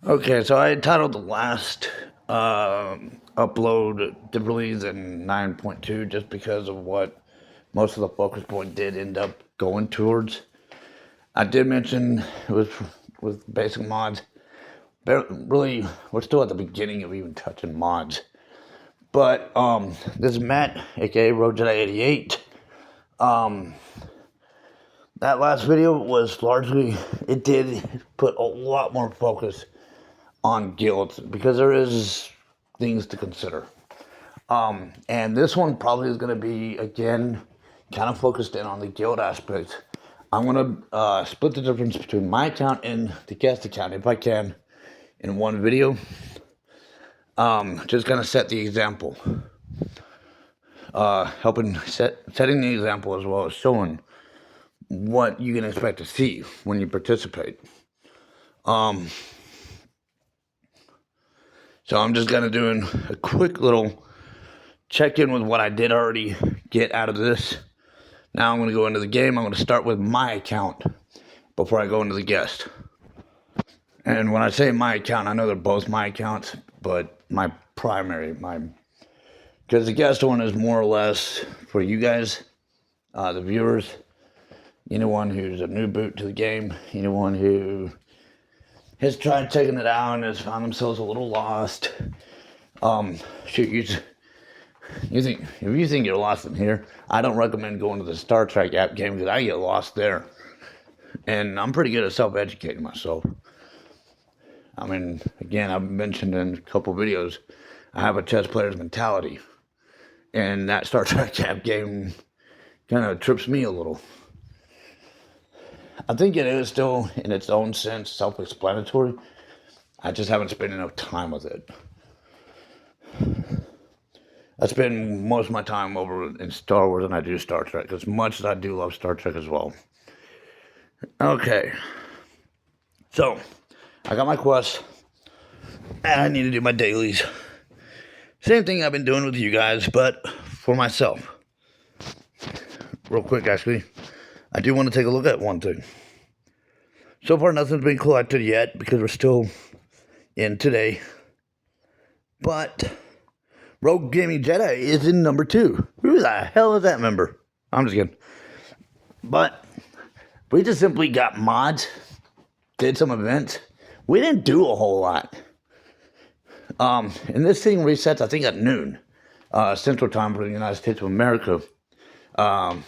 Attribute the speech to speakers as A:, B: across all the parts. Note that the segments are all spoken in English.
A: Okay, so I titled the last upload differently than 9.2 just because of what most of the focus point did end up going towards. I did mention it was with basic mods. Really, we're still at the beginning of even touching mods. But this is Matt, aka Road Jedi 88. That last video was largely, it did put a lot more focus on guilds because there is things to consider. And this one probably is going to be, again, kind of focused in on the guild aspect. I'm going to split the difference between my account and the guest account, if I can, in one video. Just going to set the example. Setting the example as well as showing what you can expect to see when you participate. So I'm just going to do a quick little check-in with what I did already get out of this. Now I'm going to go into the game. I'm going to start with my account before I go into the guest. And when I say my account, I know they're both my accounts, but my primary, because the guest one is more or less for you guys, the viewers, anyone who's a new boot to the game, anyone who has tried taking it out and has found themselves a little lost. You think if you think you're lost in here, I don't recommend going to the Star Trek app game because I get lost there, and I'm pretty good at self-educating myself. I mean, again, I've mentioned in a couple videos, I have a chess player's mentality, and that Star Trek app game kind of trips me a little. I think it is still, in its own sense, self-explanatory. I just haven't spent enough time with it. I spend most of my time over in Star Wars than I do Star Trek, as much as I do love Star Trek as well. Okay, so I got my quests, and I need to do my dailies. Same thing I've been doing with you guys, but for myself. Real quick, actually, I do want to take a look at one thing. So far, nothing's been collected yet because we're still in today. But Rogue Gaming Jedi is in number 2. Who the hell is that member? I'm just kidding. But we just simply got mods, did some events. We didn't do a whole lot. And this thing resets, I think, at noon, Central Time for the United States of America. I'm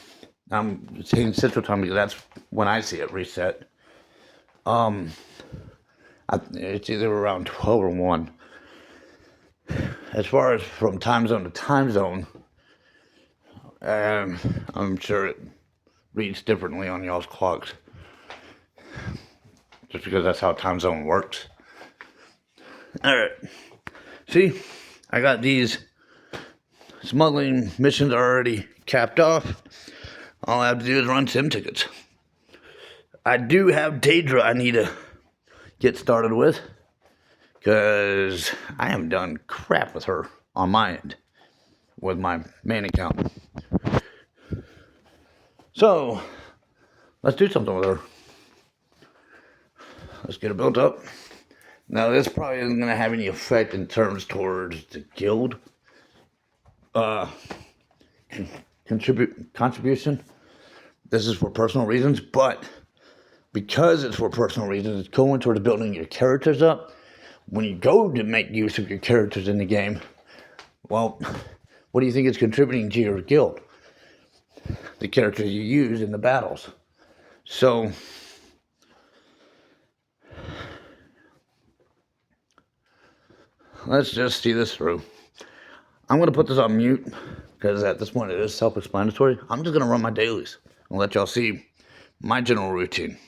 A: saying Central Time because that's when I see it reset. It's either around 12 or 1. As far as from time zone to time zone, I'm sure it reads differently on y'all's clocks. Just because that's how time zone works. Alright. See, I got these smuggling missions already capped off. All I have to do is run sim tickets. I do have Daedra I need to get started with, because I haven't done crap with her on my end with my main account. So let's do something with her. Let's get her built up. Now this probably isn't going to have any effect in terms towards the guild contribution. This is for personal reasons, but because it's for personal reasons, it's going towards building your characters up. When you go to make use of your characters in the game, well, what do you think is contributing to your guild? The characters you use in the battles. So let's just see this through. I'm going to put this on mute because at this point it is self-explanatory. I'm just going to run my dailies and let y'all see my general routine.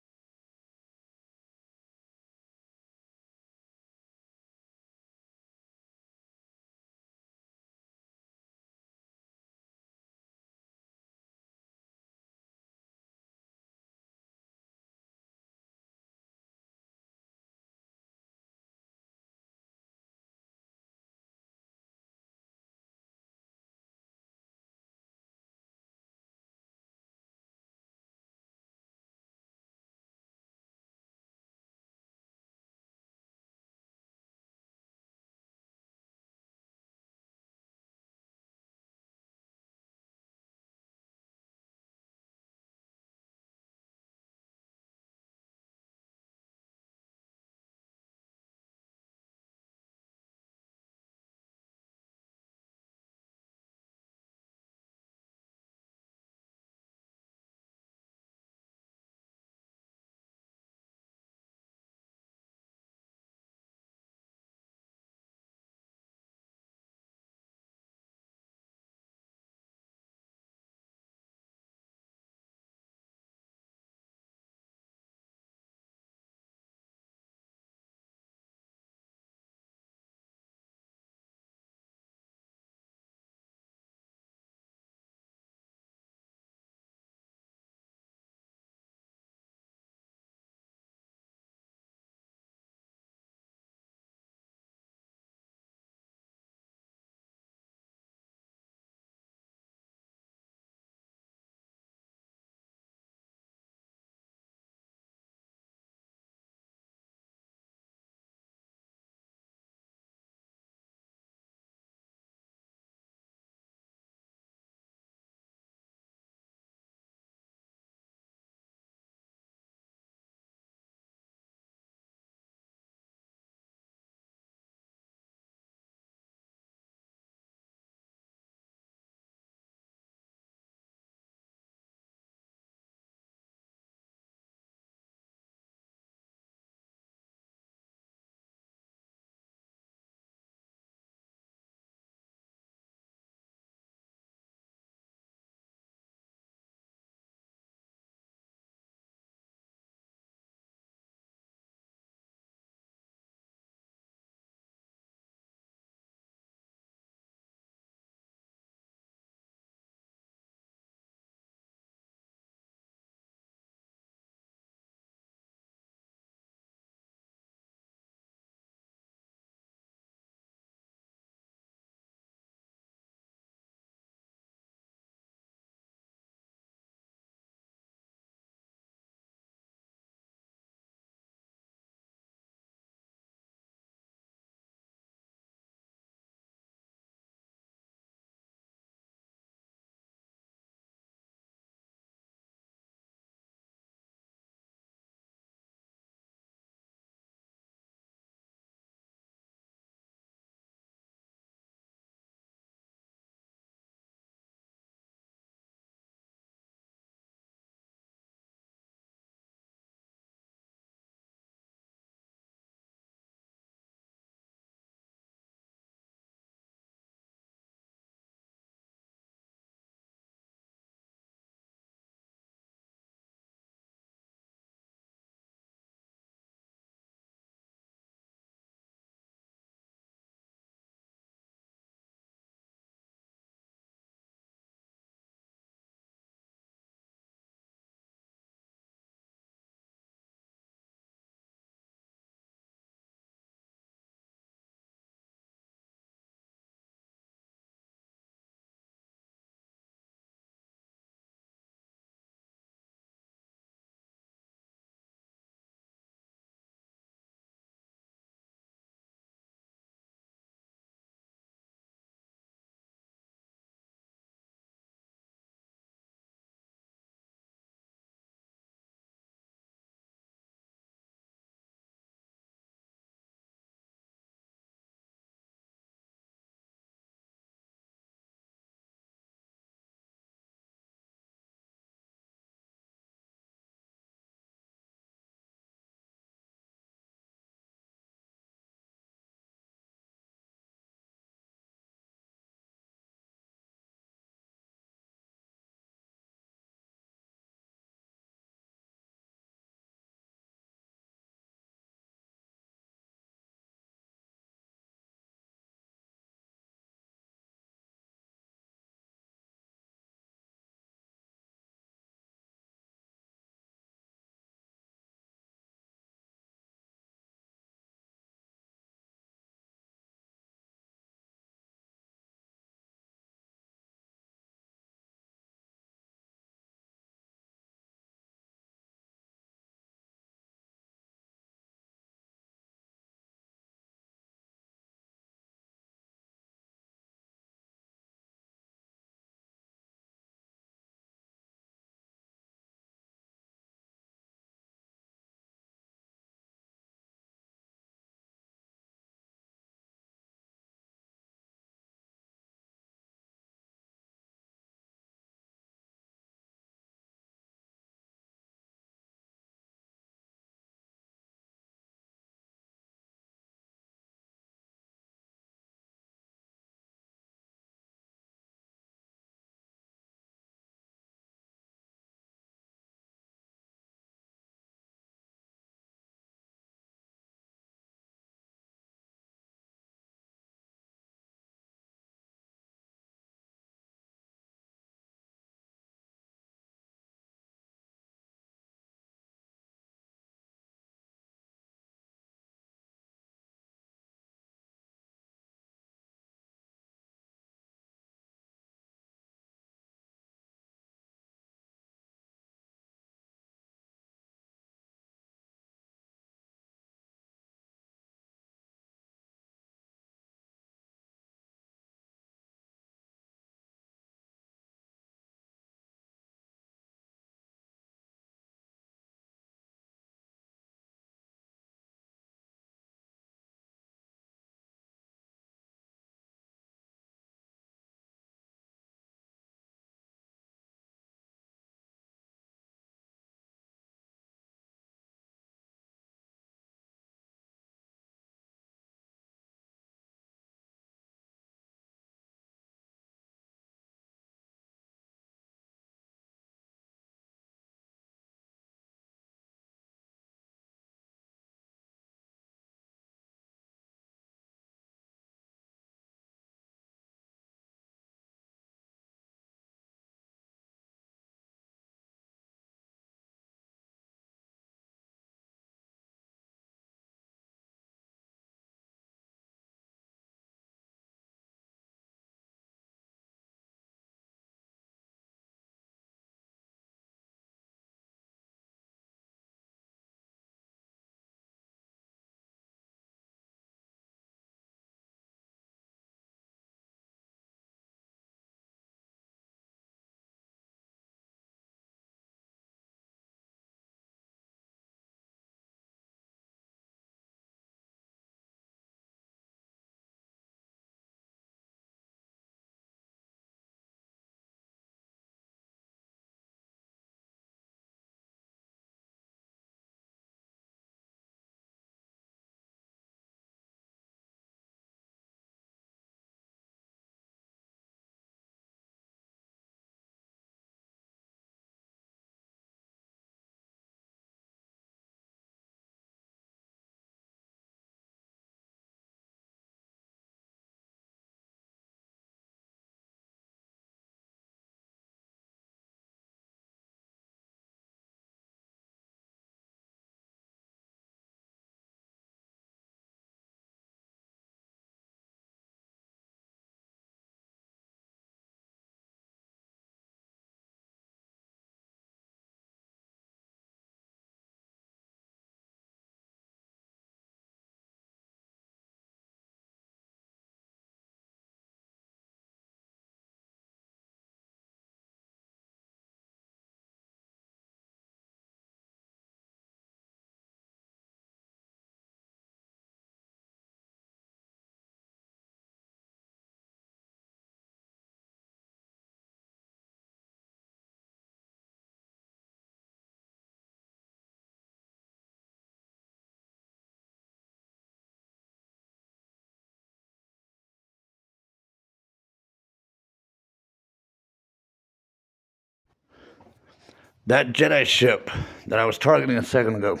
A: that Jedi ship that I was targeting a second ago,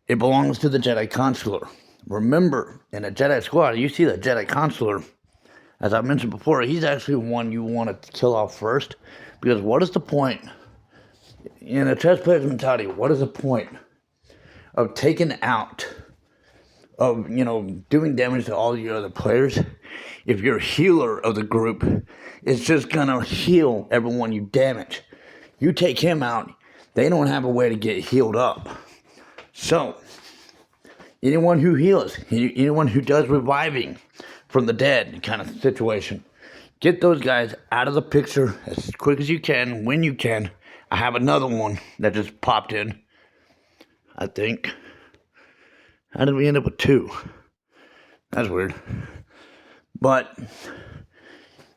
A: it belongs to the Jedi Consular. Remember, in a Jedi squad, you see the Jedi Consular, as I mentioned before, he's actually one you want to kill off first. Because what is the point, in a chess player's mentality, what is the point of taking out, of, doing damage to all your other players, if your healer of the group is just going to heal everyone you damage? You take him out, they don't have a way to get healed up. So, anyone who heals, anyone who does reviving from the dead kind of situation, get those guys out of the picture as quick as you can, when you can. I have another one that just popped in, I think. How did we end up with 2? That's weird. But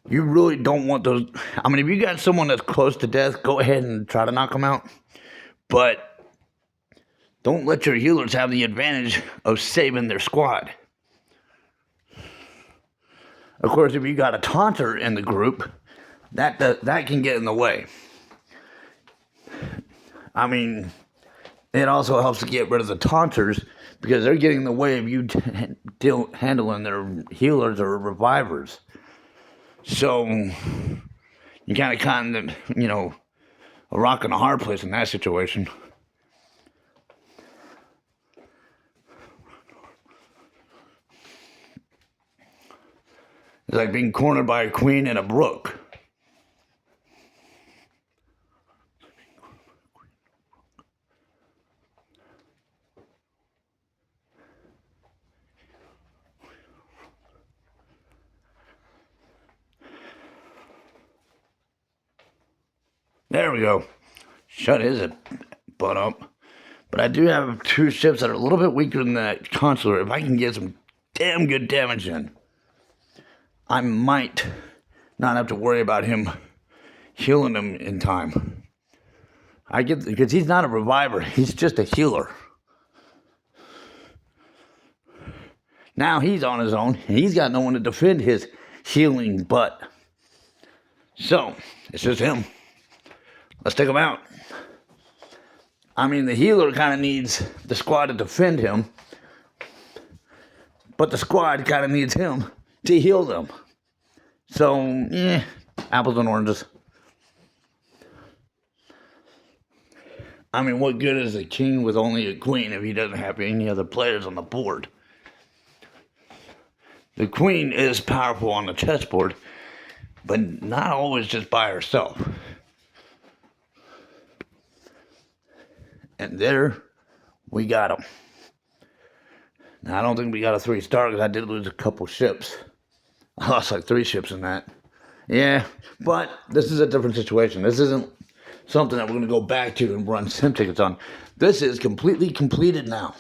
A: you really don't want those. I mean, if you got someone that's close to death, go ahead and try to knock them out. But don't let your healers have the advantage of saving their squad. Of course, if you got a taunter in the group, that can get in the way. I mean, it also helps to get rid of the taunters because they're getting in the way of you handling their healers or revivers. So you kind of, a rock and a hard place in that situation. It's like being cornered by a queen in a brook. There we go. Shut his butt up. But I do have 2 ships that are a little bit weaker than that consular. If I can get some damn good damage in, I might not have to worry about him healing him in time. Because he's not a reviver, he's just a healer. Now he's on his own, and he's got no one to defend his healing butt. So, it's just him. Let's take him out. I mean, the healer kind of needs the squad to defend him, but the squad kind of needs him to heal them. So, apples and oranges. I mean, what good is a king with only a queen if he doesn't have any other players on the board? The queen is powerful on the chessboard, but not always just by herself. And there, we got him. Now, I don't think we got a 3-star because I did lose a couple ships. I lost like 3 ships in that. Yeah, but this is a different situation. This isn't something that we're going to go back to and run sim tickets on. This is completely completed now.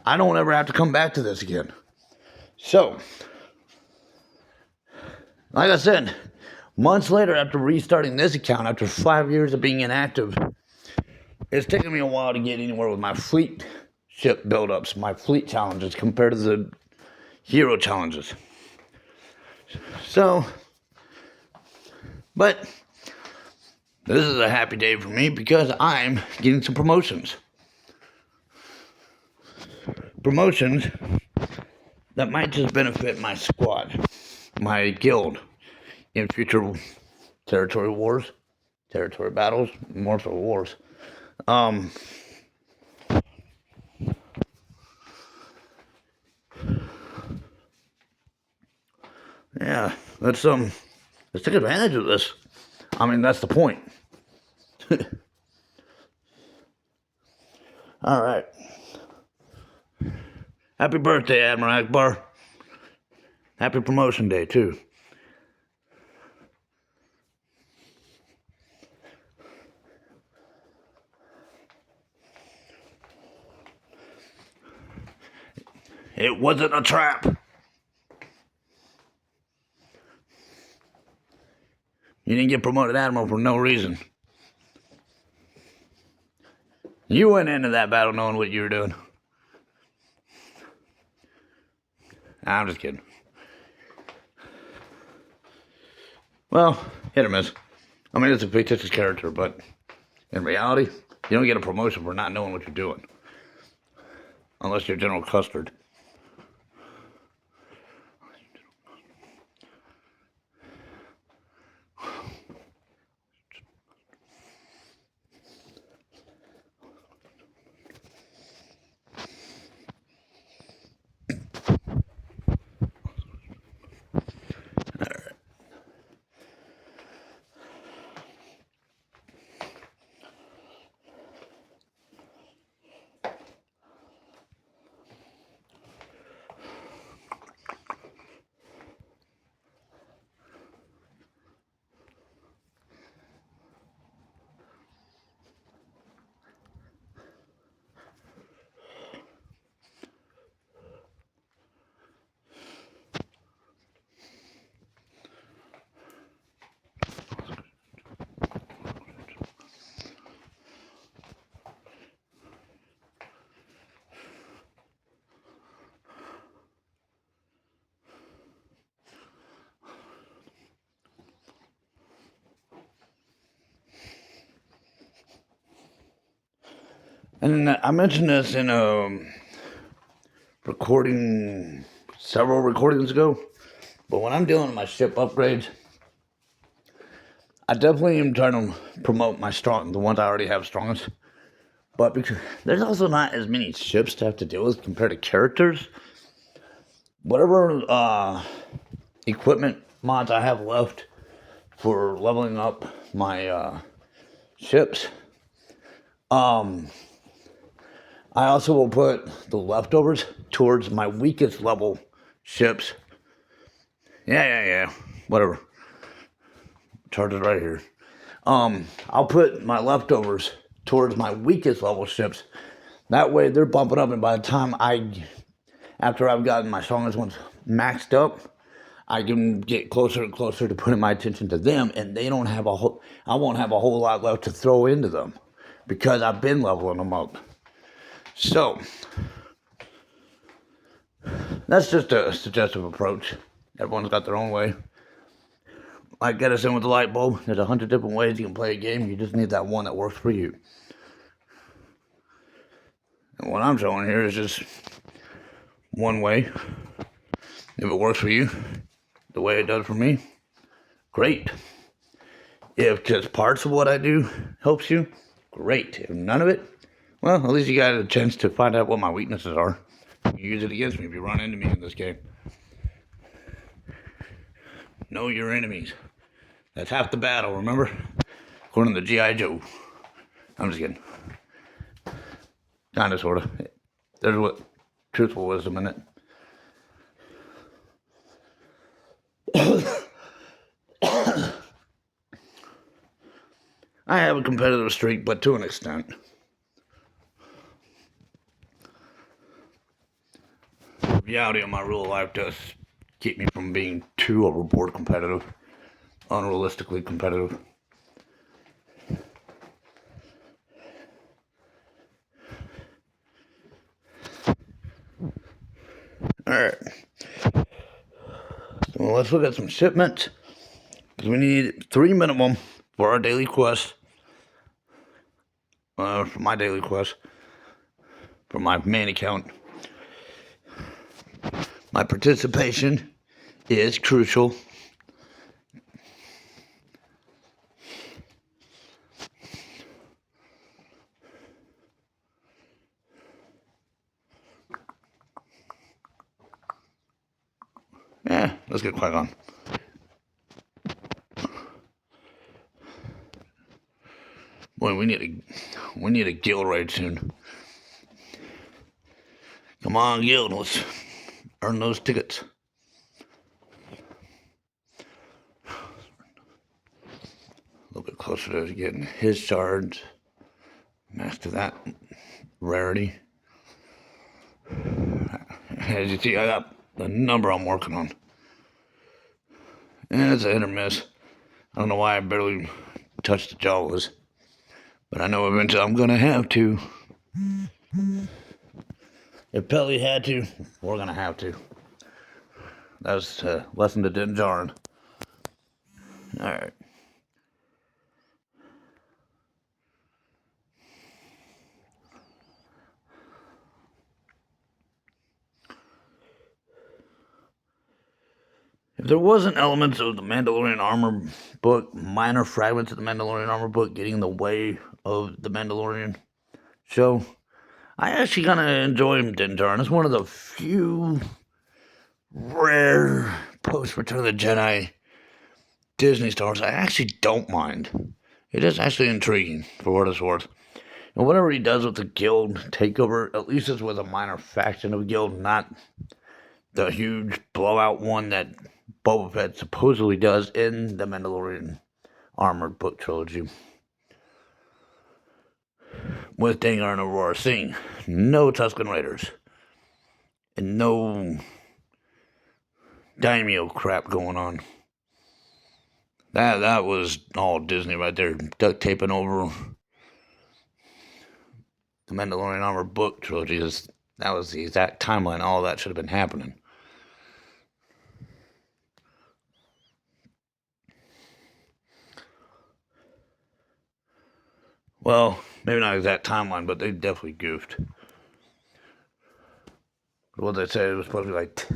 A: I don't ever have to come back to this again. So, like I said, months later after restarting this account, after 5 years of being inactive, it's taken me a while to get anywhere with my fleet ship buildups, my fleet challenges compared to the hero challenges. So, but this is a happy day for me because I'm getting some promotions. Promotions that might just benefit my squad, my guild, in future territory wars, territory battles, more for wars. Yeah, let's take advantage of this. I mean, that's the point. All right. Happy birthday, Admiral Akbar. Happy promotion day, too. It wasn't a trap. You didn't get promoted Admiral for no reason. You went into that battle knowing what you were doing. I'm just kidding. Well, hit or miss. I mean, it's a fictitious character, but in reality, you don't get a promotion for not knowing what you're doing. Unless you're General Custard. And I mentioned this in recording several recordings ago, but when I'm doing my ship upgrades, I definitely am trying to promote my the ones I already have strongest. But because there's also not as many ships to have to deal with compared to characters. Whatever equipment mods I have left for leveling up my ships, I also will put the leftovers towards my weakest level ships. Yeah. Whatever. Charges right here. I'll put my leftovers towards my weakest level ships. That way they're bumping up, and by the time after I've gotten my strongest ones maxed up, I can get closer and closer to putting my attention to them, and I won't have a whole lot left to throw into them because I've been leveling them up. So that's just a suggestive approach. Everyone's got their own way. Like get us in with the light bulb. There's 100 different ways you can play a game. You just need that one that works for you. And what I'm showing here is just one way. If it works for you, the way it does for me, great. If just parts of what I do helps you, great. If none of it, well, at least you got a chance to find out what my weaknesses are. You use it against me if you run into me in this game. Know your enemies. That's half the battle, remember? According to G.I. Joe. I'm just kidding. Kinda, sorta. There's what truthful wisdom in it. I have a competitive streak, but to an extent. The reality of my real life does keep me from being too overboard competitive. Unrealistically competitive. Alright. So let's look at some shipments. Because we need 3 minimum for our daily quest. For my daily quest. For my main account. My participation is crucial. Yeah, let's get Qui-Gon. Boy, we need a guild raid soon. Come on, guild, let's earn those tickets. A little bit closer to getting his shards. Master that rarity. As you see, I got the number I'm working on. And it's a hit or miss. I don't know why I barely touched the Jawas. But I know eventually I'm gonna have to. If Pelly had to, we're gonna have to. That was a lesson to Din Djarin. Alright. If there wasn't elements of the Mandalorian armor book, minor fragments of the Mandalorian armor book getting in the way of the Mandalorian show, I actually kind of enjoy Din Djarin. It's one of the few rare post-Return of the Jedi Disney stars I actually don't mind. It is actually intriguing, for what it's worth. And whatever he does with the guild takeover, at least it's with a minor faction of guild, not the huge blowout one that Boba Fett supposedly does in the Mandalorian Armored Book trilogy. With Dengar and Aurora Singh. No Tusken Raiders. And no daimyo crap going on. That was all Disney right there. Duct taping over the Mandalorian Armored Book trilogy. That was the exact timeline. All that should have been happening. Well, maybe not exact timeline, but they definitely goofed. What they said, it was supposed to be like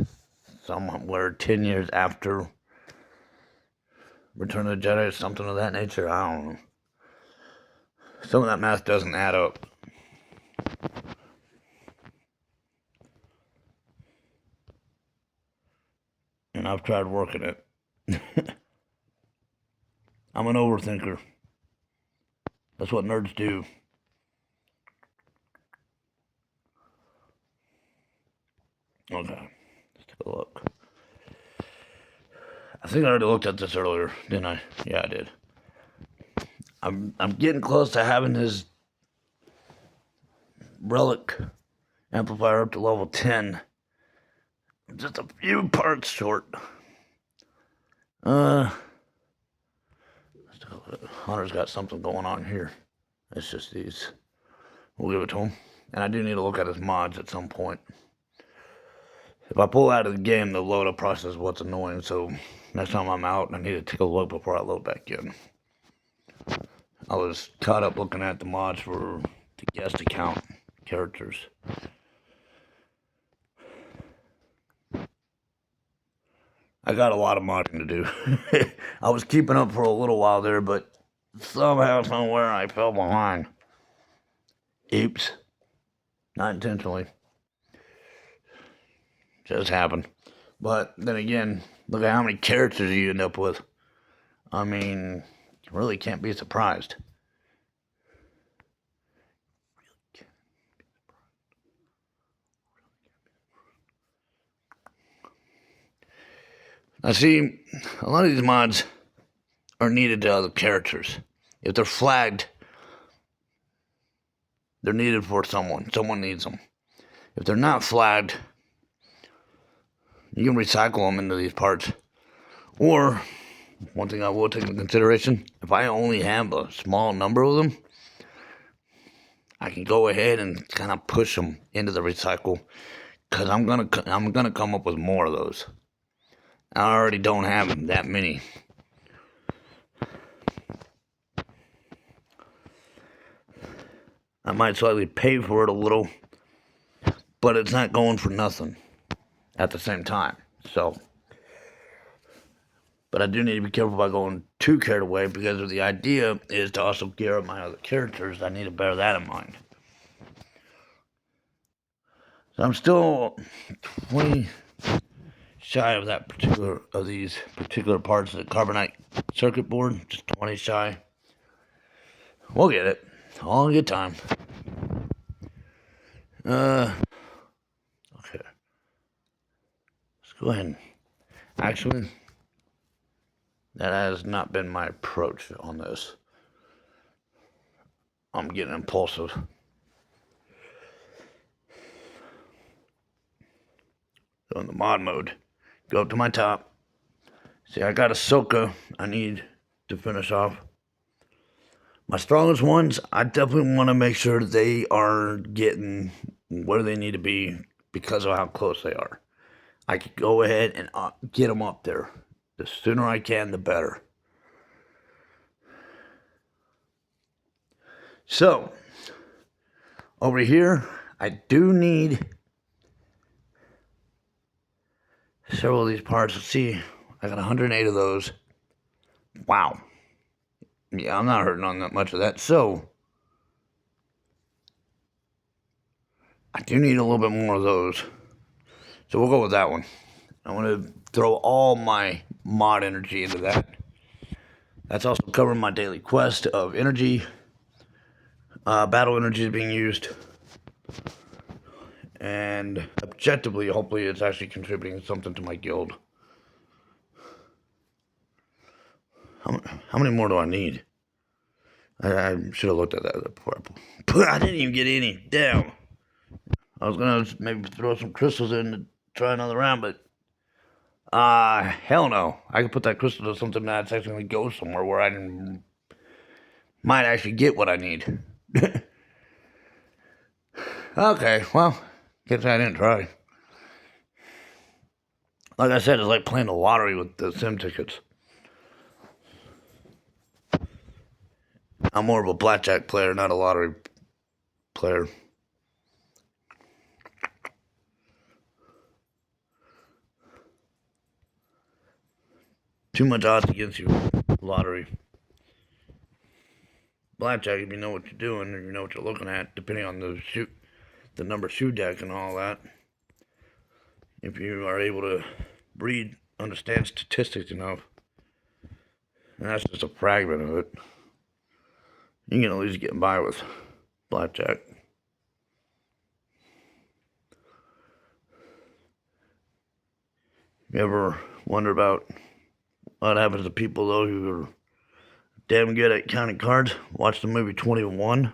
A: somewhere 10 years after Return of the Jedi, or something of that nature. I don't know. Some of that math doesn't add up. And I've tried working it. I'm an overthinker. That's what nerds do. Okay, let's take a look. I think I already looked at this earlier, didn't I? Yeah, I did. I'm getting close to having his relic amplifier up to level 10. Just a few parts short. Hunter's got something going on here. It's just these. We'll give it to him. And I do need to look at his mods at some point. If I pull out of the game, the load-up process is what's annoying, so next time I'm out, I need to take a look before I load back in. I was caught up looking at the mods for the guest account characters. I got a lot of modding to do. I was keeping up for a little while there, but somehow, somewhere, I fell behind. Oops. Not intentionally. Just happened. But then again, look at how many characters you end up with. I mean, you really can't be surprised. I see a lot of these mods are needed to other characters. If they're flagged, they're needed for someone. Someone needs them. If they're not flagged, you can recycle them into these parts. Or, one thing I will take into consideration, if I only have a small number of them, I can go ahead and kind of push them into the recycle, because I'm gonna come up with more of those. I already don't have that many. I might slightly pay for it a little, but it's not going for nothing at the same time. So, but I do need to be careful about going too carried away, because the idea is to also gear up my other characters. I need to bear that in mind. So I'm still 20 shy of these particular parts of the carbonite circuit board. Just 20 shy. We'll get it. All in good time. Okay. Let's go ahead and... Actually, that has not been my approach on this. I'm getting impulsive. Go in the mod mode. Go up to my top. See, I got Ahsoka I need to finish off. My strongest ones, I definitely want to make sure they are getting where they need to be because of how close they are. I could go ahead and get them up there. The sooner I can, the better. So, over here, I do need several of these parts. Let's see, I got 108 of those. Wow. Yeah, I'm not hurting on that much of that. So, I do need a little bit more of those. So we'll go with that one. I want to throw all my mod energy into that. That's also covering my daily quest of energy. Battle energy is being used. And objectively, hopefully, it's actually contributing something to my guild. How many more do I need? I should have looked at that before. I didn't even get any. Damn. I was going to maybe throw some crystals in to try another round, but hell no. I could put that crystal to something that's actually going to go somewhere where I might actually get what I need. Okay, well, guess I didn't try. Like I said, it's like playing the lottery with the sim tickets. I'm more of a blackjack player, not a lottery player. Too much odds against you, lottery. Blackjack, if you know what you're doing and you know what you're looking at, depending on the number shoe deck and all that. If you are able to understand statistics enough, and that's just a fragment of it, you can at least get by with blackjack. You ever wonder about what happens to people, though, who are damn good at counting cards? Watch the movie 21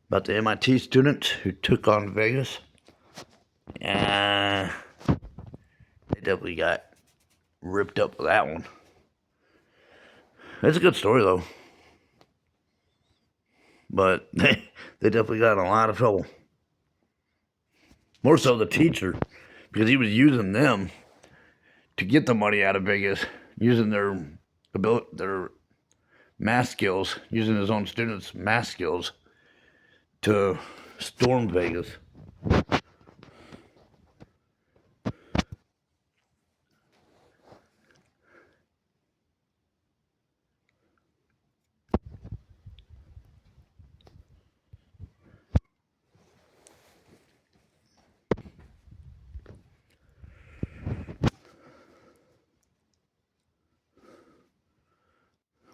A: about the MIT student who took on Vegas. Yeah, they definitely got ripped up for that one. It's a good story, though. But they definitely got in a lot of trouble. More so the teacher, because he was using them to get the money out of Vegas, using their math skills, using his own students' math skills to storm Vegas.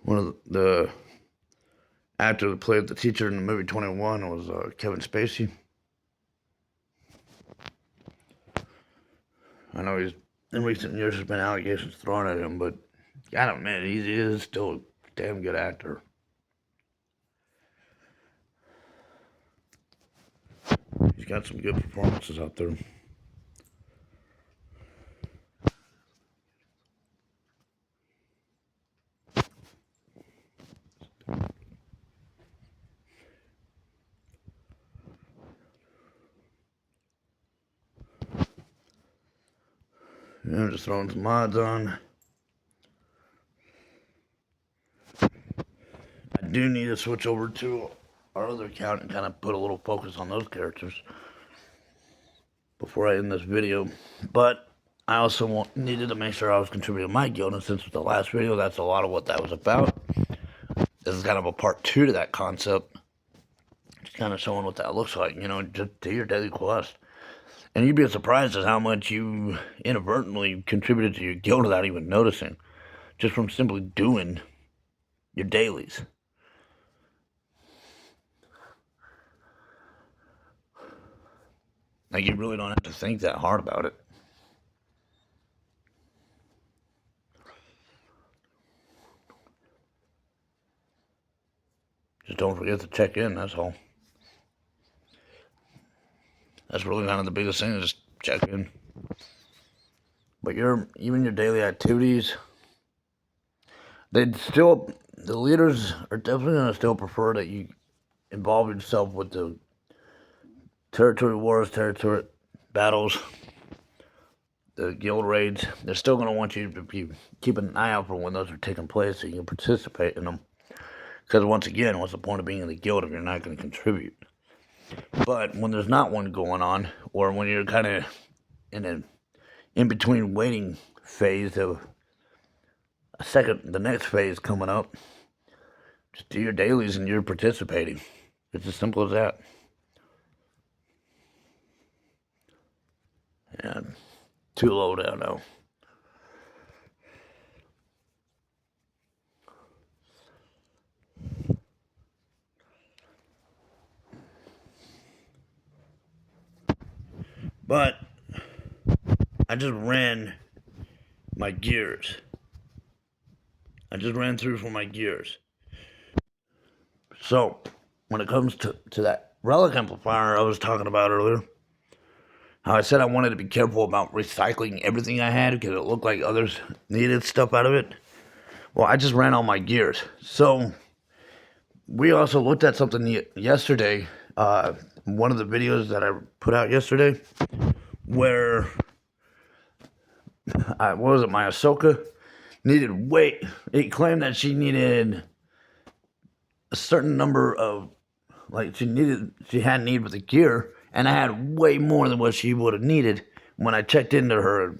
A: One of the actors that played the teacher in the movie 21 was Kevin Spacey. I know he's in recent years there's been allegations thrown at him, but gotta admit he is still a damn good actor. He's got some good performances out there. Yeah, I'm just throwing some mods on. I do need to switch over to our other account and kind of put a little focus on those characters before I end this video. But I also needed to make sure I was contributing to my guild, and since the last video, that's a lot of what that was about. This is kind of a part 2 to that concept. Just kind of showing what that looks like, just do your daily quest. And you'd be surprised at how much you inadvertently contributed to your guild without even noticing, just from simply doing your dailies. Like, you really don't have to think that hard about it. Just don't forget to check in, that's all. That's really kind of the biggest thing, is just check in. But even your daily activities, the leaders are definitely going to still prefer that you involve yourself with the territory wars, territory battles, the guild raids. They're still going to want you to be keeping an eye out for when those are taking place so you can participate in them. Because once again, what's the point of being in the guild if you're not going to contribute? But when there's not one going on, or when you're kind of in an in-between waiting phase of the next phase coming up. Just do your dailies and you're participating. It's as simple as that. Yeah, too low down now. But I just ran my gears. I just ran through for my gears. So, when it comes to that relic amplifier I was talking about earlier, how I said I wanted to be careful about recycling everything I had because it looked like others needed stuff out of it. Well, I just ran all my gears. So, we also looked at something yesterday, one of the videos that I put out yesterday, where, what was it, my Ahsoka needed weight. It claimed that she needed a certain number of, like, she had need with the gear, and I had way more than what she would have needed. When I checked into her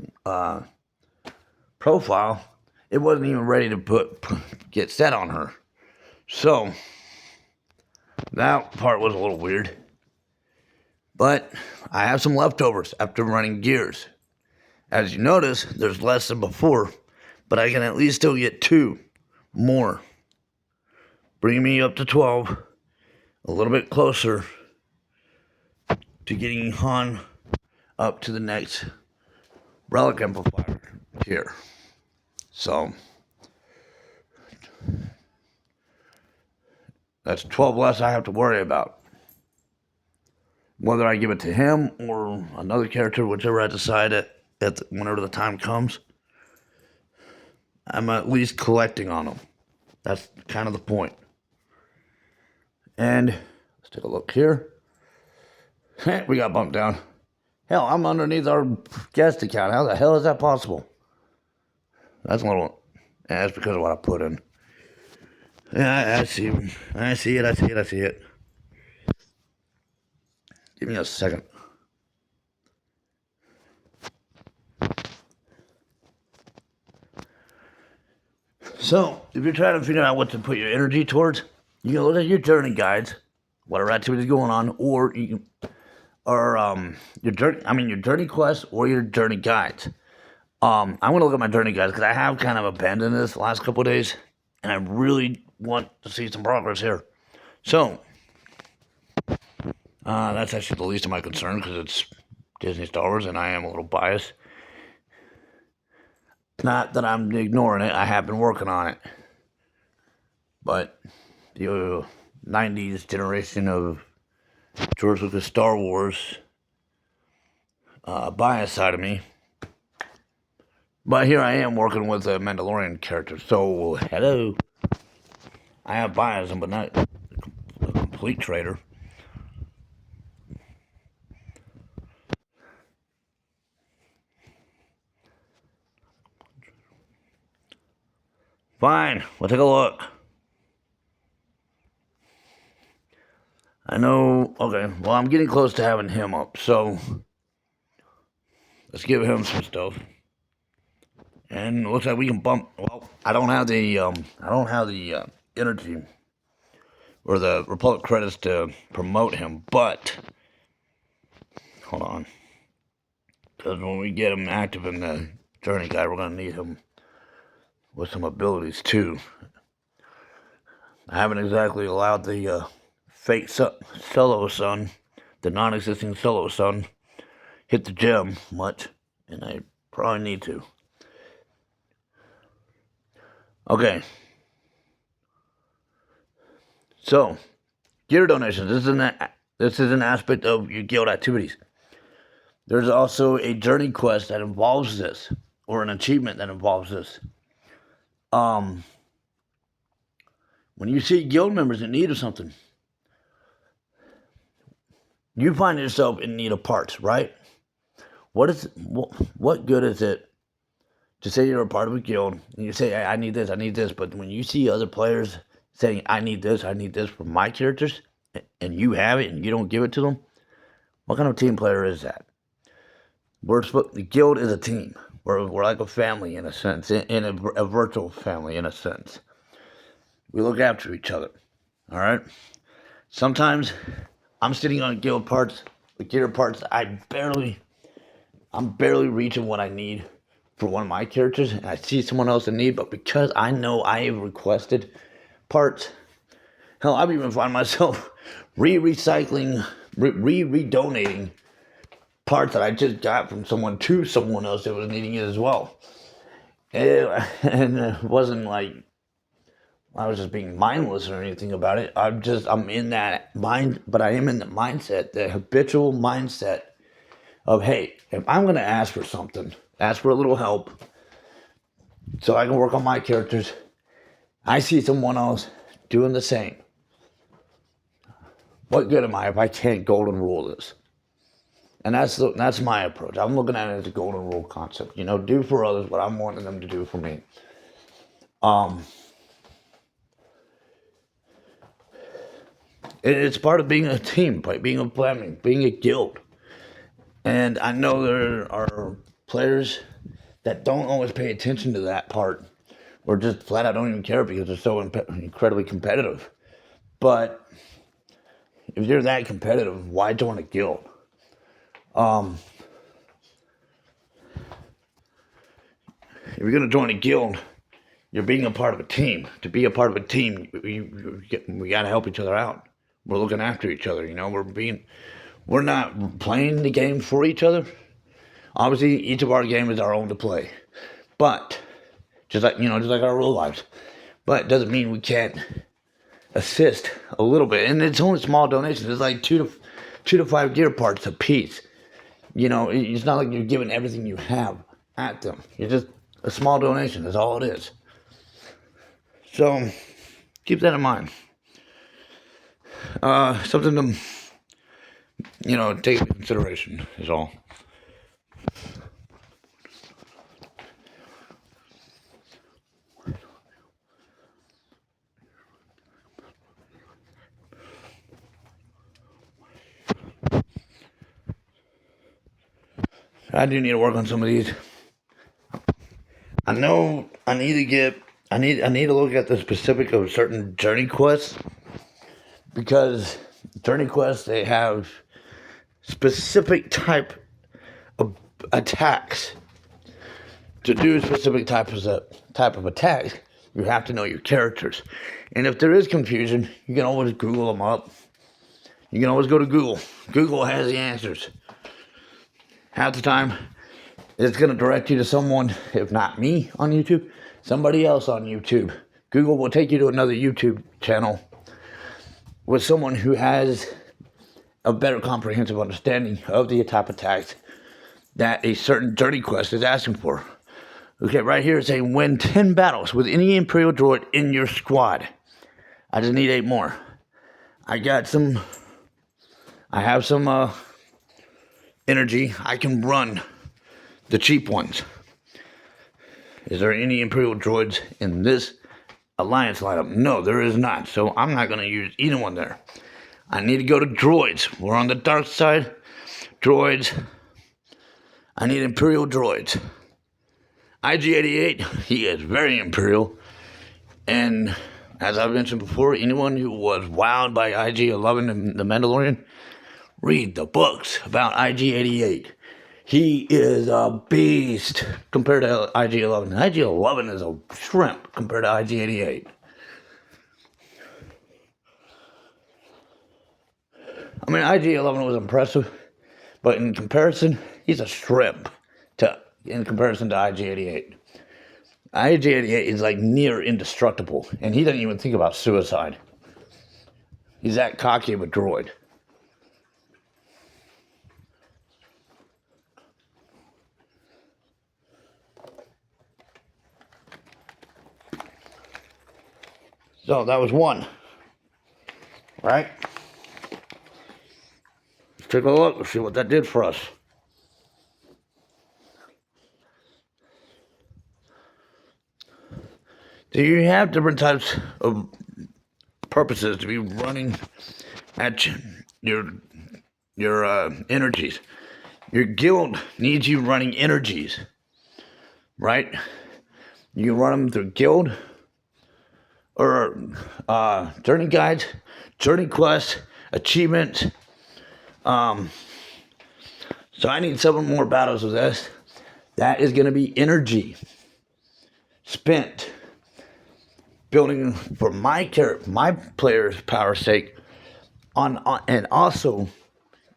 A: profile, it wasn't even ready to get set on her. So that part was a little weird. But I have some leftovers after running gears. As you notice, there's less than before, but I can at least still get 2 more. Bring me up to 12, a little bit closer to getting Han up to the next relic amplifier here. So that's 12 less I have to worry about. Whether I give it to him or another character, whichever I decide whenever the time comes, I'm at least collecting on them. That's kind of the point. And let's take a look here. We got bumped down. Hell, I'm underneath our guest account. How the hell is that possible? That's a little... that's because of what I put in. Yeah, I see it. Give me a second. So, if you're trying to figure out what to put your energy towards, you can look at your journey guides, whatever activity's going on, or your journey quests or your journey guides. I'm going to look at my journey guides because I have kind of abandoned this the last couple of days, and I really want to see some progress here. So, that's actually the least of my concern because it's Disney Star Wars, and I am a little biased. Not that I'm ignoring it, I have been working on it. But the 90s generation of George Lucas Star Wars bias side of me. But here I am working with a Mandalorian character, so hello. I have bias, but not a complete traitor. Fine, we'll take a look. I know, okay, well, I'm getting close to having him up, so let's give him some stuff. And it looks like we can bump, well, I don't have the energy or the Republic credits to promote him, but, hold on, because when we get him active in the journey guide, we're going to need him with some abilities, too. I haven't exactly allowed the fake solo son, the non-existing solo son, hit the gym much, and I probably need to. Okay. So, gear donations. This is an aspect of your guild activities. There's also a journey quest that involves this, or an achievement that involves this. When you see guild members in need of something, you find yourself in need of parts, right? What good is it to say you're a part of a guild and you say, hey, I need this, but when you see other players saying, I need this for my characters, and you have it and you don't give it to them, what kind of team player is that? The guild is a team. We're like a family in a sense, in a virtual family in a sense. We look after each other. All right. Sometimes I'm sitting on gear parts I'm barely reaching what I need for one of my characters, and I see someone else in need, but because I know I have requested parts, hell, I've even found myself redonating parts that I just got from someone to someone else that was needing it as well. And it wasn't like I was just being mindless or anything about it. I'm in that mind, but I am in the mindset, the habitual mindset of, hey, if I'm going to ask for something, ask for a little help so I can work on my characters, I see someone else doing the same. What good am I if I can't golden rule this? And that's my approach. I'm looking at it as a golden rule concept. Do for others what I'm wanting them to do for me. It's part of being a team, being a family, being a guild. And I know there are players that don't always pay attention to that part, or just flat out don't even care because they're so incredibly competitive. But if you're that competitive, why join a guild? If you're going to join a guild, you're being a part of a team. To be a part of a team, we got to help each other out. We're looking after each other. We're not playing the game for each other. Obviously, each of our game is our own to play, but just like our real lives. But it doesn't mean we can't assist a little bit, and it's only small donations. It's like 2 to 5 gear parts a piece. It's not like you're giving everything you have at them. You're just a small donation. That's all it is. So keep that in mind. Something to take into consideration is all. I do need to work on some of these. I know I need to look at the specific of certain journey quests, because journey quests, they have specific type of attacks. To do specific type of attacks, you have to know your characters. And if there is confusion, you can always Google them up. You can always go to Google. Google has the answers. Half the time, it's going to direct you to someone, if not me on YouTube, somebody else on YouTube. Google will take you to another YouTube channel with someone who has a better comprehensive understanding of the type of attacks that a certain journey quest is asking for. Okay, right here it's saying win 10 battles with any Imperial droid in your squad. I just need 8 more. I have some energy. I can run the cheap ones. Is there any Imperial droids in this Alliance lineup? No, there is not. So I'm not going to use either one there. I need to go to droids. We're on the dark side. Droids. I need Imperial droids. IG-88, he is very Imperial. And as I've mentioned before, anyone who was wowed by IG-11 and The Mandalorian, read the books about IG-88. He is a beast compared to IG-11. IG-11 is a shrimp compared to IG-88. I mean, IG-11 was impressive, but in comparison, he's a shrimp in comparison to IG-88. IG-88 is like near indestructible, and he doesn't even think about suicide. He's that cocky of a droid. So that was one, right? Let's take a look. Let's see what that did for us. So you have different types of purposes to be running at your energies. Your guild needs you running energies. right? You can run them through guild or journey guides, journey quests, achievements. So I need 7 more battles of this. That is going to be energy spent building for my players' power's sake, and also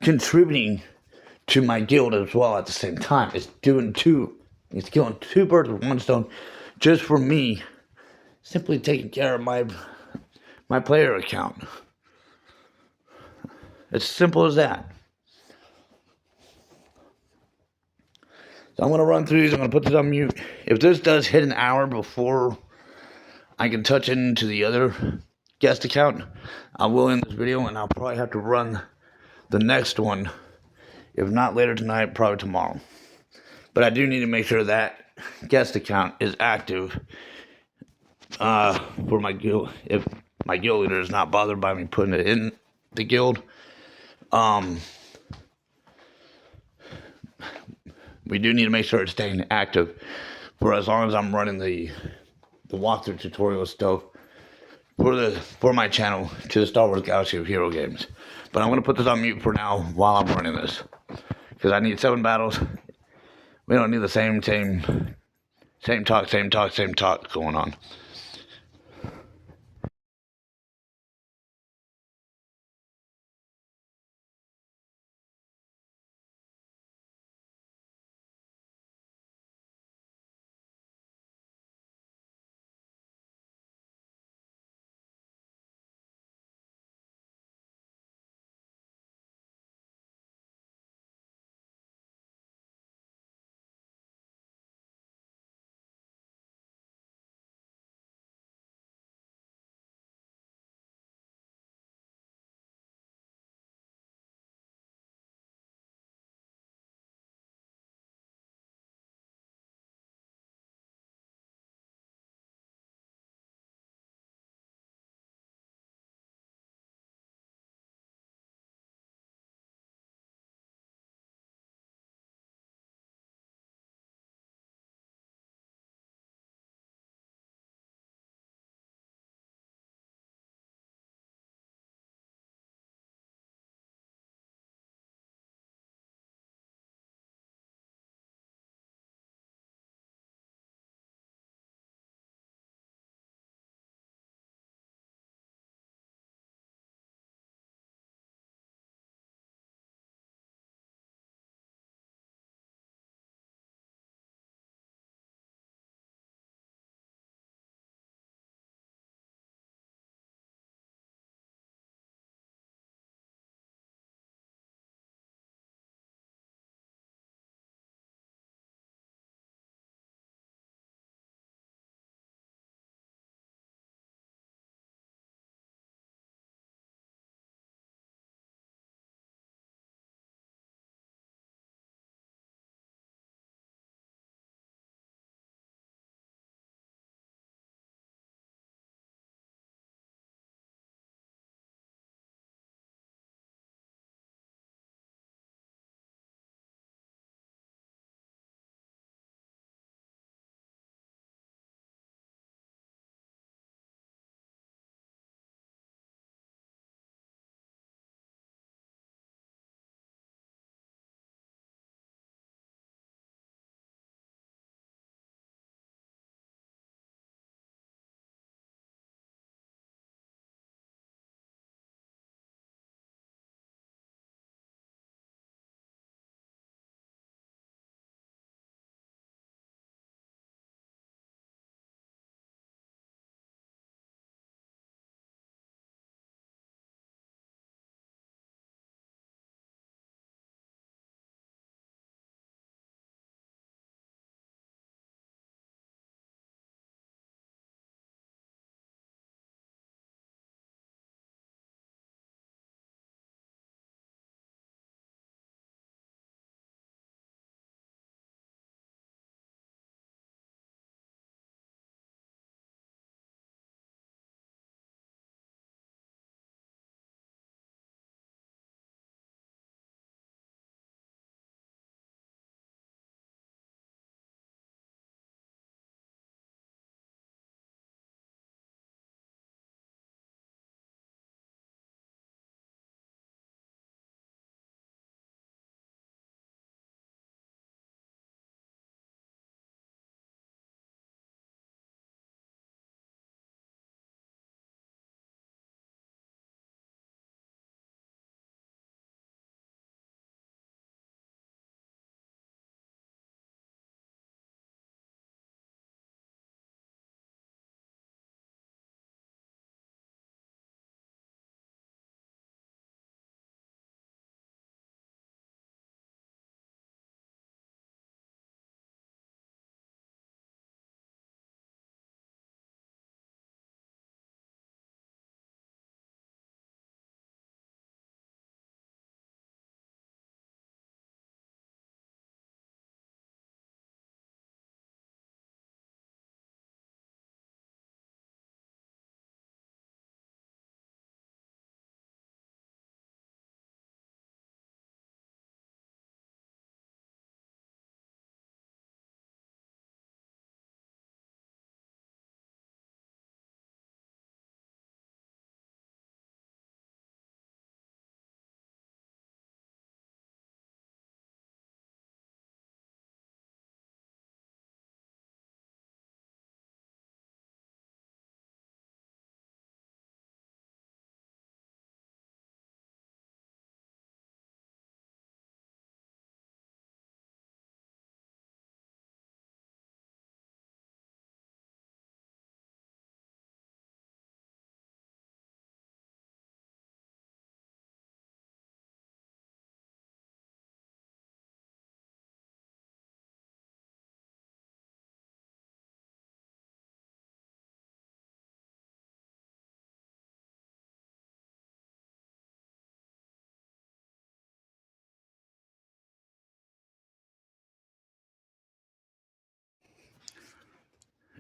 A: contributing to my guild as well at the same time. It's doing two. It's killing 2 birds with 1 stone, just for me, simply taking care of my player account. It's simple as that. So I'm gonna run through these. I'm gonna put this on mute. If this does hit an hour before I can touch into the other guest account, I will end this video, and I'll probably have to run the next one. If not later tonight, probably tomorrow. But I do need to make sure that guest account is active for my guild. If my guild leader is not bothered by me putting it in the guild, we do need to make sure it's staying active for as long as I'm running the walkthrough tutorial stuff for my channel to the Star Wars Galaxy of Hero games. But I'm gonna put this on mute for now while I'm running this, because I need 7 battles. We don't need the same talk going on.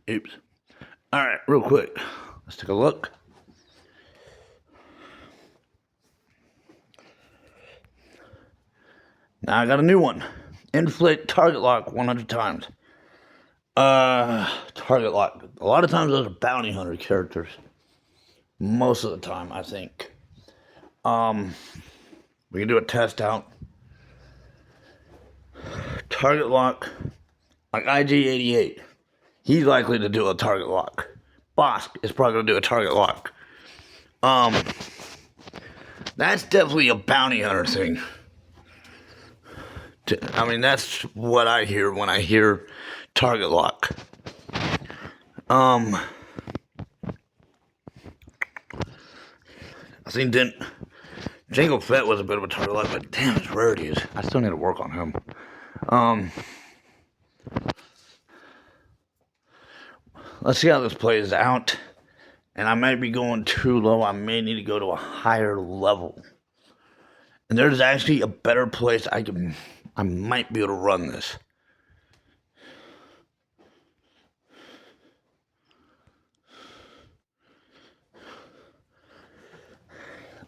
A: Oops. All right, real quick. Let's take a look. Now I got a new one. Inflict target lock 100 times. Target lock. A lot of times those are bounty hunter characters. Most of the time, I think. We can do a test out. Target lock, like IG-88. He's likely to do a target lock. Bosk is probably going to do a target lock. That's definitely a bounty hunter thing. I mean, that's what I hear when I hear target lock. I think Jango Fett was a bit of a target lock, but damn, his rarities. I still need to work on him. Let's see how this plays out. And I might be going too low. I may need to go to a higher level. And there's actually a better place I might be able to run this.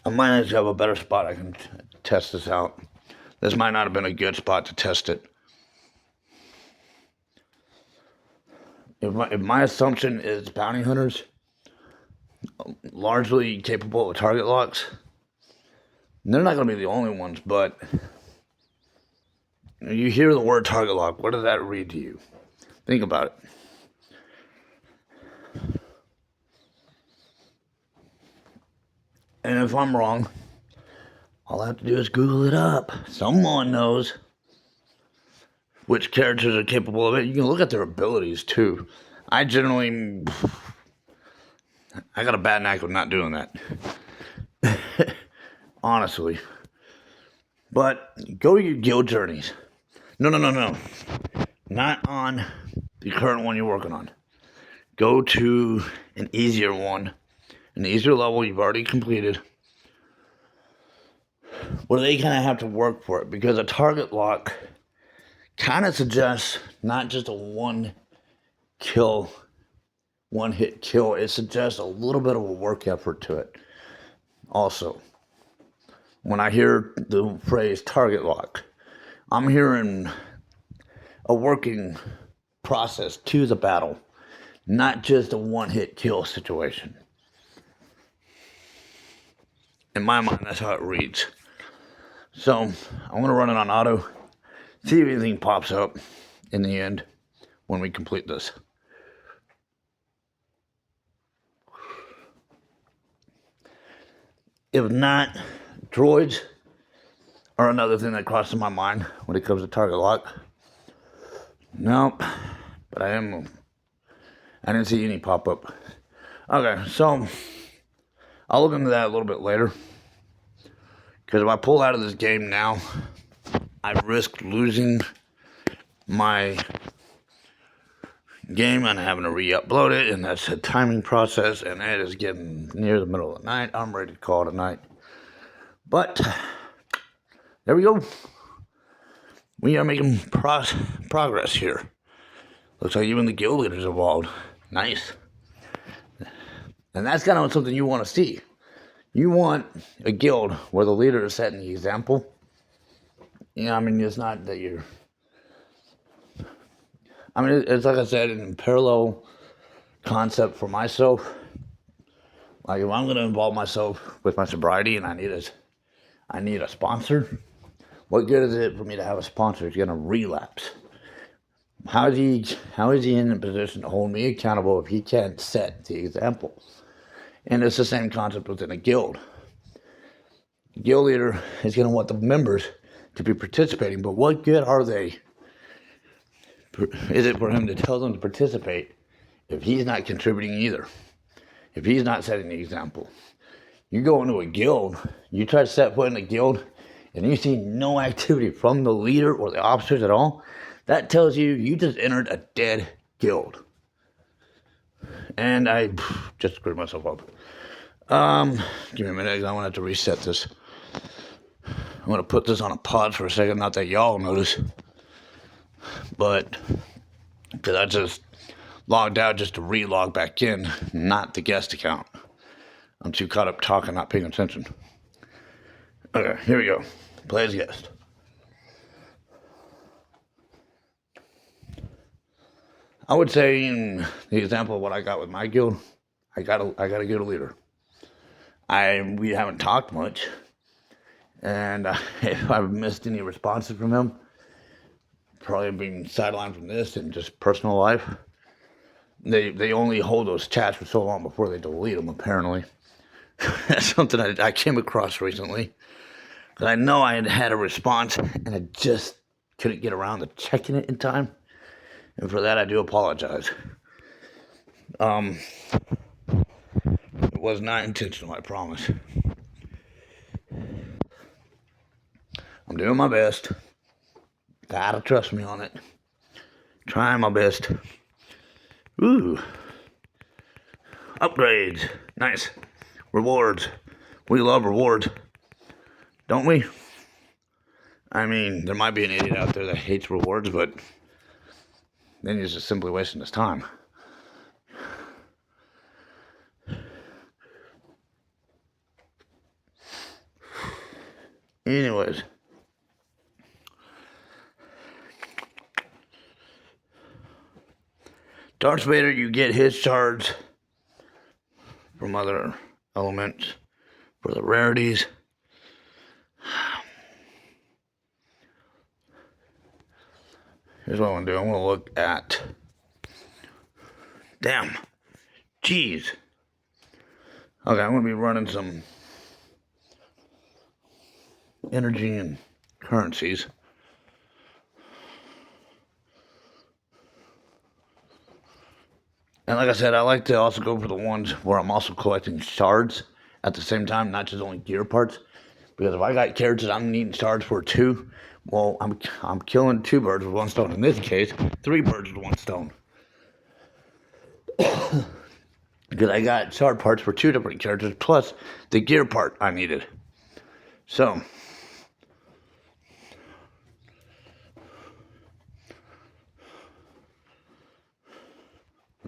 A: I might actually have a better spot I can test this out. This might not have been a good spot to test it. If my assumption is bounty hunters largely capable of target locks, they're not going to be the only ones, but you hear the word target lock, what does that read to you? Think about it. And if I'm wrong, all I have to do is Google it up. Someone knows which characters are capable of it. You can look at their abilities too. I got a bad knack of not doing that. Honestly. But go to your guild journeys. No. Not on the current one you're working on. Go to an easier one. An easier level you've already completed. Where they kind of have to work for it. Because a target lock kind of suggests not just a one hit kill. It suggests a little bit of a work effort to it. Also, when I hear the phrase target lock, I'm hearing a working process to the battle, not just a one hit kill situation. In my mind, that's how it reads. So, I'm going to run it on auto, see if anything pops up in the end when we complete this. If not, droids are another thing that crosses my mind when it comes to target lock. Nope, but I didn't see any pop up. Okay, so I'll look into that a little bit later. Because if I pull out of this game now, I risk losing my game and having to re-upload it, and that's a timing process, and it is getting near the middle of the night. I'm ready to call it a night. But there we go. We are making progress here. Looks like even the guild leaders evolved. Nice. And that's kind of something you want to see. You want a guild where the leader is setting the example. You know, I mean, it's not that you're... I mean, it's like I said, in parallel concept for myself. Like, if I'm going to involve myself with my sobriety and I need a sponsor, what good is it for me to have a sponsor who's going to relapse? How is he in a position to hold me accountable if he can't set the example? And it's the same concept within a guild. The guild leader is going to want the members to be participating, but what good are they? Is it for him to tell them to participate if he's not contributing either? If he's not setting the example? You go into a guild, you try to set foot in a guild, and you see no activity from the leader or the officers at all, that tells you just entered a dead guild. And I just screwed myself up. Give me a minute, I want to have to reset this. I'm going to put this on a pause for a second, not that y'all notice. But, because I just logged out just to re-log back in, not the guest account. I'm too caught up talking, not paying attention. Okay, here we go. Play as guest. I would say in the example of what I got with my guild, I got a guild leader. We haven't talked much, and if I've missed any responses from him, probably being sidelined from this and just personal life. They only hold those chats for so long before they delete them, apparently. That's something I came across recently. Because I know I had a response, and I just couldn't get around to checking it in time. And for that, I do apologize. It was not intentional, I promise. I'm doing my best. Gotta trust me on it. Trying my best. Ooh. Upgrades. Nice. Rewards. We love rewards. Don't we? I mean, there might be an idiot out there that hates rewards, but then he's just simply wasting his time. Anyways. Darth Vader, you get his shards from other elements for the rarities. Here's what I'm going to do. I'm going to look at... Damn. Jeez. Okay, I'm going to be running some energy and currencies. And like I said, I like to also go for the ones where I'm also collecting shards at the same time, not just only gear parts. Because if I got characters I'm needing shards for too, well, I'm killing 2 birds with 1 stone. In this case, 3 birds with 1 stone. Because I got shard parts for 2 different characters, plus the gear part I needed. So,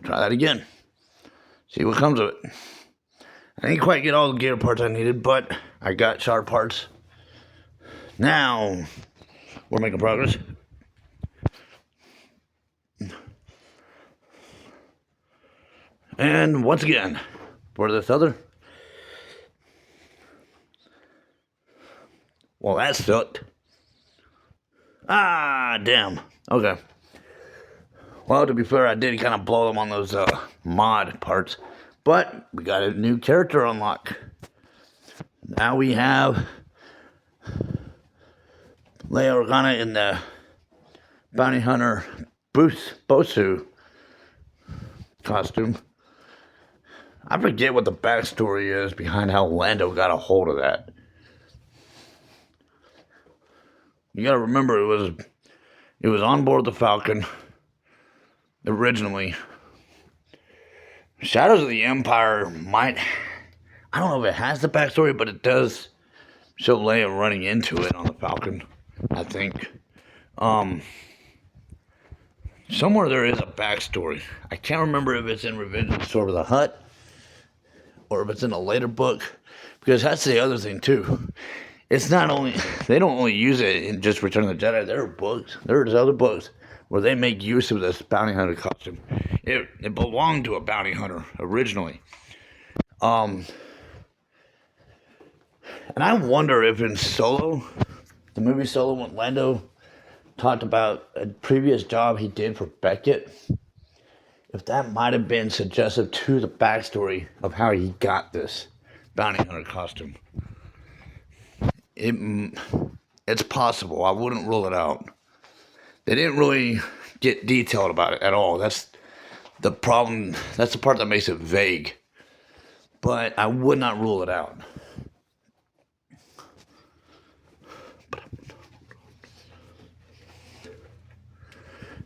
A: try that again. See what comes of it. I didn't quite get all the gear parts I needed, but I got shard parts. Now, we're making progress. And once again, for this other. Well, that sucked. Ah, damn. Okay. Well, to be fair, I did kind of blow them on those mod parts. But we got a new character unlock. Now we have Leia Organa in the Bounty Hunter Bosu costume. I forget what the backstory is behind how Lando got a hold of that. You gotta remember it was on board the Falcon originally. Shadows of the Empire might, I don't know if it has the backstory, but it does show Leia running into it on the Falcon, I think. Somewhere there is a backstory. I can't remember if it's in Revenge of the Sword of the Hutt or if it's in a later book, because that's the other thing too. It's not only, they don't only use it in just Return of the Jedi. There are books, there's other books where they make use of this bounty hunter costume. It belonged to a bounty hunter originally. And I wonder if in Solo, the movie Solo, when Lando talked about a previous job he did for Beckett, if that might have been suggestive to the backstory of how he got this bounty hunter costume. It's possible. I wouldn't rule it out. They didn't really get detailed about it at all. That's the problem. That's the part that makes it vague. But I would not rule it out.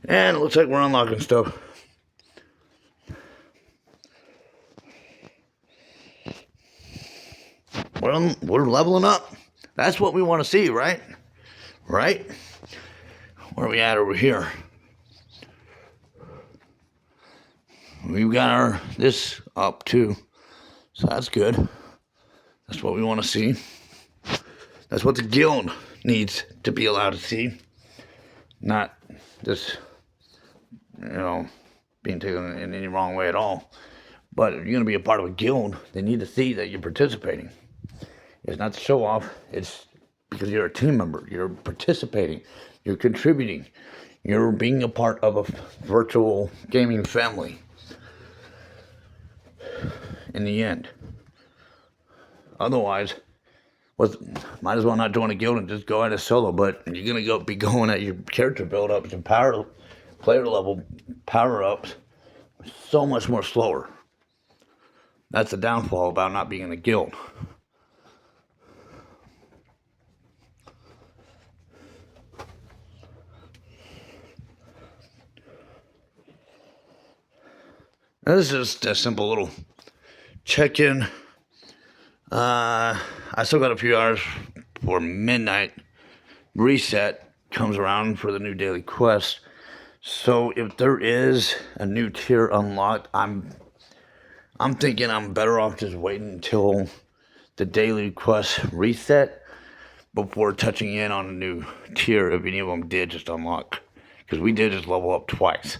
A: And it looks like we're unlocking stuff. We're leveling up. That's what we want to see, right? Right? Where are we at over here? we've got this up too, so that's good. That's what we want to see. That's what the guild needs to be allowed to see, not just, being taken in any wrong way at all. But if you're going to be a part of a guild, they need to see that you're participating. It's not to show off. It's because you're a team member. You're participating. You're contributing. You're being a part of a virtual gaming family. In the end. Otherwise, might as well not join a guild and just go at it solo. But you're going to be going at your character build-ups and player level power-ups so much more slower. That's the downfall about not being in a guild. This is just a simple little check-in. I still got a few hours before midnight reset comes around for the new daily quest. So if there is a new tier unlocked, I'm thinking I'm better off just waiting until the daily quest reset before touching in on a new tier if any of them did just unlock. Because we did just level up twice.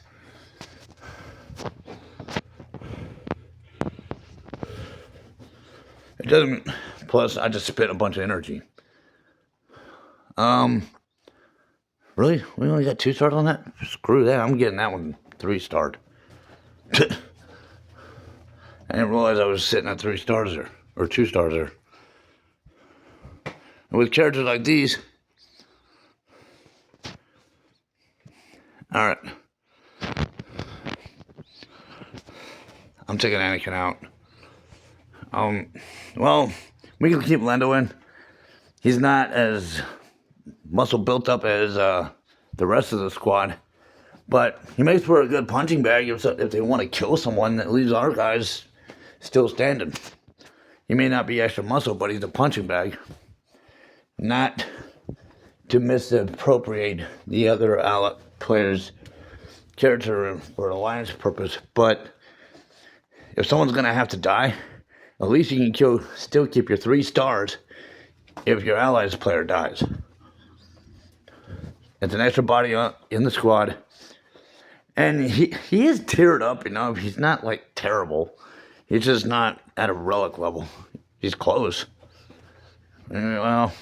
A: It doesn't, plus I just spent a bunch of energy. Really? We only got 2 stars on that? Screw that, I'm getting that one 3-starred. I didn't realize I was sitting at 3 stars there, or 2 stars there. And with characters like these, alright. I'm taking Anakin out. Well, we can keep Lando in. He's not as muscle built up as the rest of the squad, but he makes for a good punching bag if they want to kill someone that leaves our guys still standing. He may not be extra muscle, but he's a punching bag. Not to misappropriate the other ally player's character for alliance purpose, but if someone's going to have to die, at least you can still keep your 3 stars if your allies player dies. It's an extra body in the squad. And he is tiered up enough. He's not like terrible. He's just not at a relic level. He's close. Well,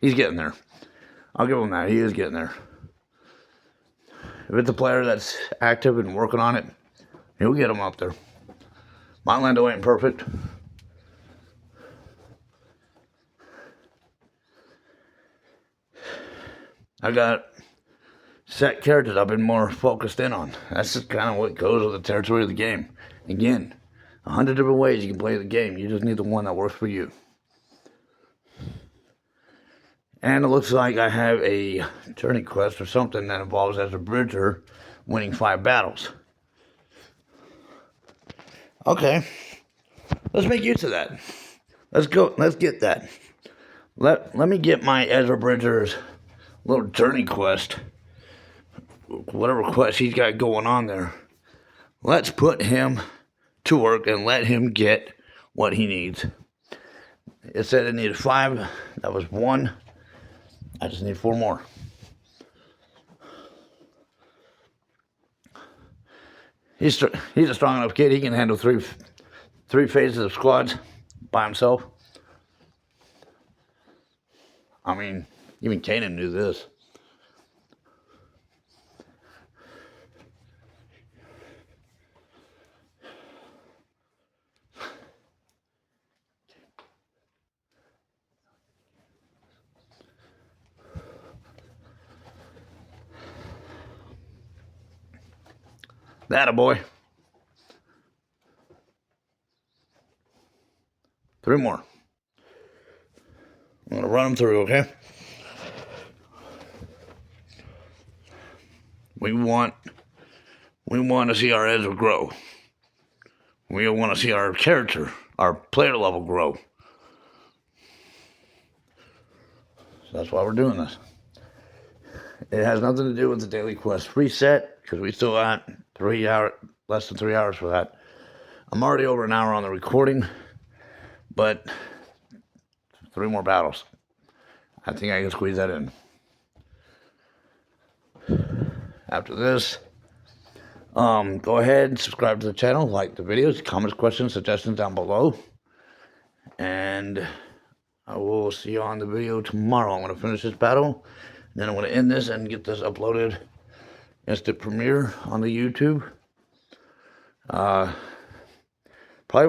A: he's getting there. I'll give him that. He is getting there. If it's a player that's active and working on it, he'll get him up there. My Lando ain't perfect. I got set characters I've been more focused in on. That's just kind of what goes with the territory of the game. Again, 100 different ways you can play the game. You just need the one that works for you. And it looks like I have a journey quest or something that involves as a bridger winning 5 battles. Okay. Let's make use of that. Let's go. Let's get that. Let me get my Ezra Bridger's little journey quest. Whatever quest he's got going on there. Let's put him to work and let him get what he needs. It said it needed 5. That was 1. I just need 4 more. He's a strong enough kid. He can handle three phases of squads by himself. I mean, even Kanan knew this. That a boy. 3 more. I'm going to run them through, okay? We want to see our Ezra grow. We want to see our character, our player level grow. So that's why we're doing this. It has nothing to do with the daily quest reset, because we still got 3 less than 3 hours for that. I'm already over an hour on the recording, but 3 more battles. I think I can squeeze that in. After this, go ahead and subscribe to the channel, like the videos, comments, questions, suggestions down below. And I will see you on the video tomorrow. I'm going to finish this battle, and then I'm going to end this and get this uploaded instant premiere on the YouTube. Probably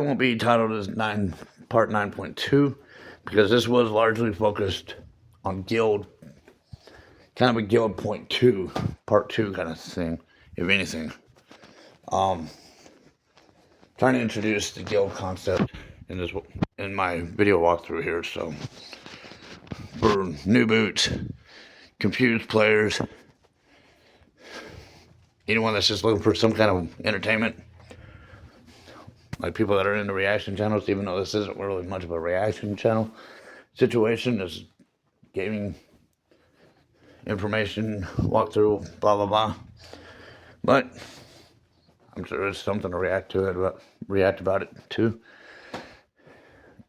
A: won't be titled as part 9.2, because this was largely focused on guild, kind of a guild point 2, part 2 kind of thing, if anything. Trying to introduce the guild concept in my video walkthrough here. So for new boots, confused players, anyone that's just looking for some kind of entertainment, like people that are into reaction channels, even though this isn't really much of a reaction channel situation, is gaming information, walkthrough, blah blah blah. But I'm sure there's something to react about it too.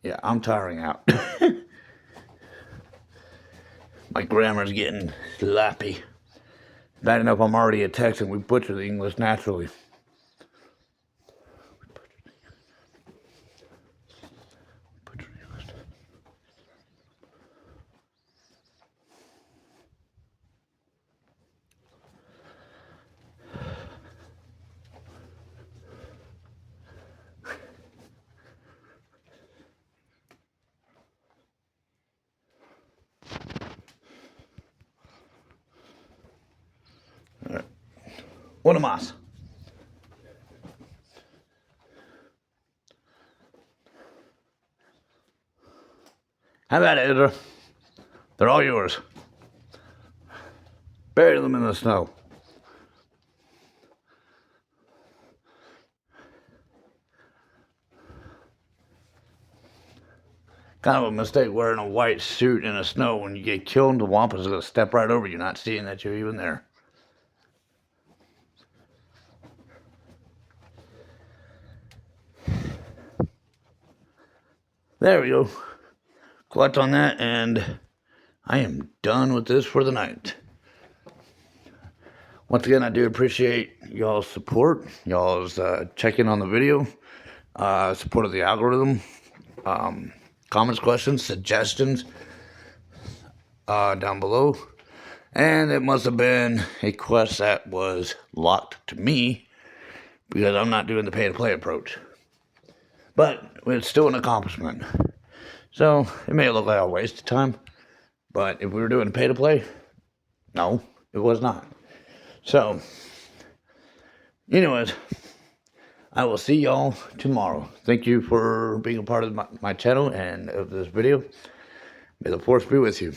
A: Yeah, I'm tiring out. My grammar's getting sloppy. Bad enough I'm already a Texan. We butcher the English naturally. All right. Una más. How about it, Idra? They're all yours. Bury them in the snow. Kind of a mistake wearing a white suit in the snow. When you get killed, the Wampa's going to step right over you, not seeing that you're even there. There we go. Clutch on that, and I am done with this for the night. Once again, I do appreciate y'all's support, y'all's checking on the video, support of the algorithm, comments, questions, suggestions down below. And it must have been a quest that was locked to me, because I'm not doing the pay-to-play approach. But it's still an accomplishment. So it may look like a waste of time, but if we were doing pay-to-play, no, it was not. So, anyways, I will see y'all tomorrow. Thank you for being a part of my channel and of this video. May the force be with you.